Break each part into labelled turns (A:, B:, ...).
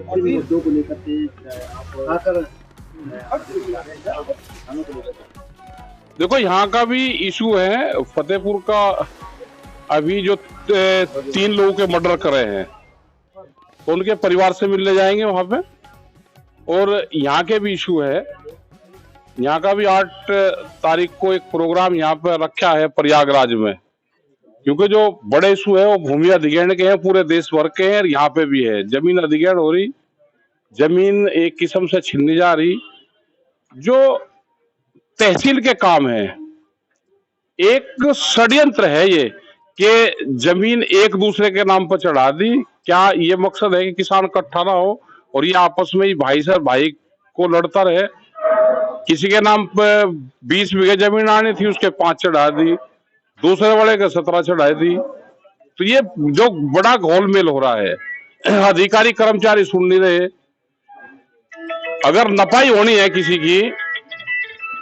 A: किन मुद्दों को लेकर के आप खासकर
B: देखो, यहाँ का भी इशू है। फतेहपुर का अभी जो 3 लोगों के मर्डर करे हैं, तो उनके परिवार से मिलने जाएंगे वहां पे। और यहाँ के भी इशू है। यहाँ का भी 8 तारीख को एक प्रोग्राम यहाँ पे रखा है प्रयागराज में, क्योंकि जो बड़े इशू है वो भूमि अधिग्रहण के हैं, पूरे देश भर के हैं। यहाँ पे भी है, जमीन अधिग्रहण हो रही, जमीन एक किस्म से छीनी जा रही। जो तहसील के काम है, एक षड्यंत्र है ये कि जमीन एक दूसरे के नाम पर चढ़ा दी। क्या ये मकसद है कि किसान इकट्ठा ना हो और ये आपस में ही भाई से भाई को लड़ता रहे? किसी के नाम पे 20 बीघे जमीन आनी थी, उसके 5 चढ़ा दी, दूसरे वाले के 17 चढ़ा दी। तो ये जो बड़ा घोलमेल हो रहा है, अधिकारी कर्मचारी सुन नहीं रहे। अगर नपाई होनी है किसी की,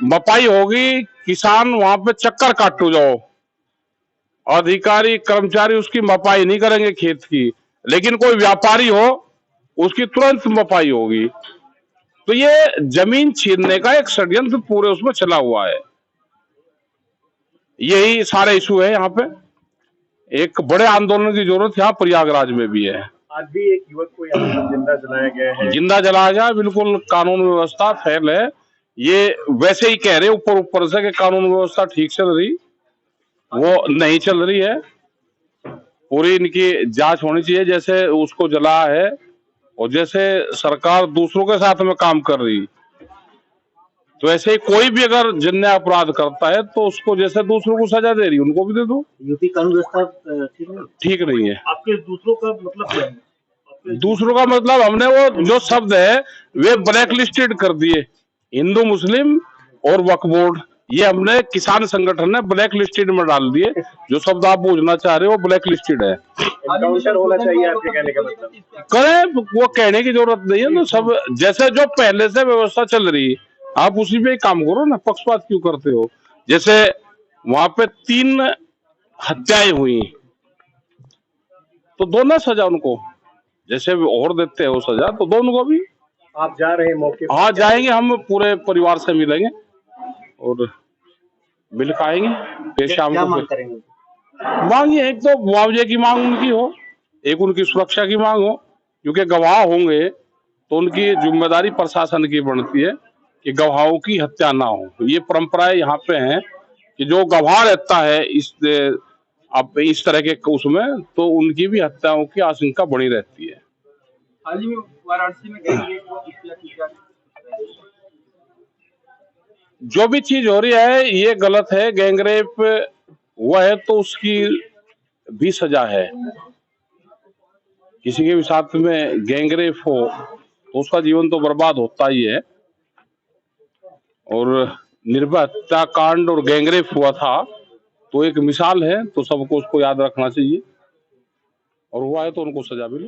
B: मपाई होगी, किसान वहां पे चक्कर काटो जाओ, अधिकारी कर्मचारी उसकी मपाई नहीं करेंगे खेत की, लेकिन कोई व्यापारी हो उसकी तुरंत मपाई होगी। तो ये जमीन छीनने का एक षड्यंत्र पूरे उसमें चला हुआ है। यही सारे इशू है। यहाँ पे एक बड़े आंदोलन की जरूरत यहाँ प्रयागराज में भी है।
A: आज भी एक युवक को यहाँ पर जिंदा जलाया गया है।
B: जिंदा जलाया गया, बिल्कुल कानून व्यवस्था फेल है। ये वैसे ही कह रहे ऊपर ऊपर से कि कानून व्यवस्था ठीक चल रही, वो नहीं चल रही है। पूरी इनकी जांच होनी चाहिए, जैसे उसको जला है और जैसे सरकार दूसरों के साथ में काम कर रही, तो ऐसे ही कोई भी अगर जिन्ना अपराध करता है तो उसको जैसे दूसरों को सजा दे रही, उनको भी दे दो।
A: यूपी कानून व्यवस्था ठीक नहीं
B: है।
A: आपके दूसरों का मतलब क्या है?
B: दूसरों का मतलब हमने वो जो शब्द है वे ब्लैक लिस्टेड कर दिए। हिंदू मुस्लिम और वक्फ बोर्ड, ये हमने किसान संगठन ने ब्लैक लिस्टेड में डाल दिए। जो शब्द आप पूछना चाह रहे हो ब्लैक लिस्टेड है।
A: एनकाउंटर होना चाहिए आपके कहने का मतलब?
B: करें, वो कहने की जरूरत नहीं है। तो सब जैसे जो पहले से व्यवस्था चल रही, आप उसी पे काम करो ना, पक्षपात क्यों करते हो? जैसे वहां पे 3 हत्याएं हुई, तो दोनों सजा उनको, जैसे और देते हैं वो सजा, तो दोनों को भी।
A: आप जा रहे हैं मौके?
B: हाँ जाएंगे, हम पूरे परिवार से मिलेंगे और मिल पाएंगे। शाम को
A: मांग करेंगे?
B: मांग ये, एक तो मुआवजे की मांग उनकी हो, एक उनकी सुरक्षा की मांग हो, क्योंकि गवाह होंगे तो उनकी जिम्मेदारी प्रशासन की बनती है कि गवाहों की हत्या ना हो। ये परंपराएं यहाँ पे हैं कि जो गवाह रहता है अब इस तरह के उसमें, तो उनकी भी हत्याओं की आशंका बनी रहती है।
A: हाल ही में वाराणसी में
B: जो भी चीज हो रही है ये गलत है। गैंगरेप हुआ है तो उसकी भी सजा है। किसी के भी साथ में गैंगरेप हो तो उसका जीवन तो बर्बाद होता ही है। और निर्भया हत्याकांड और गैंगरेप हुआ था तो एक मिसाल है, तो सबको उसको याद रखना चाहिए, और हुआ है तो उनको सजा मिले।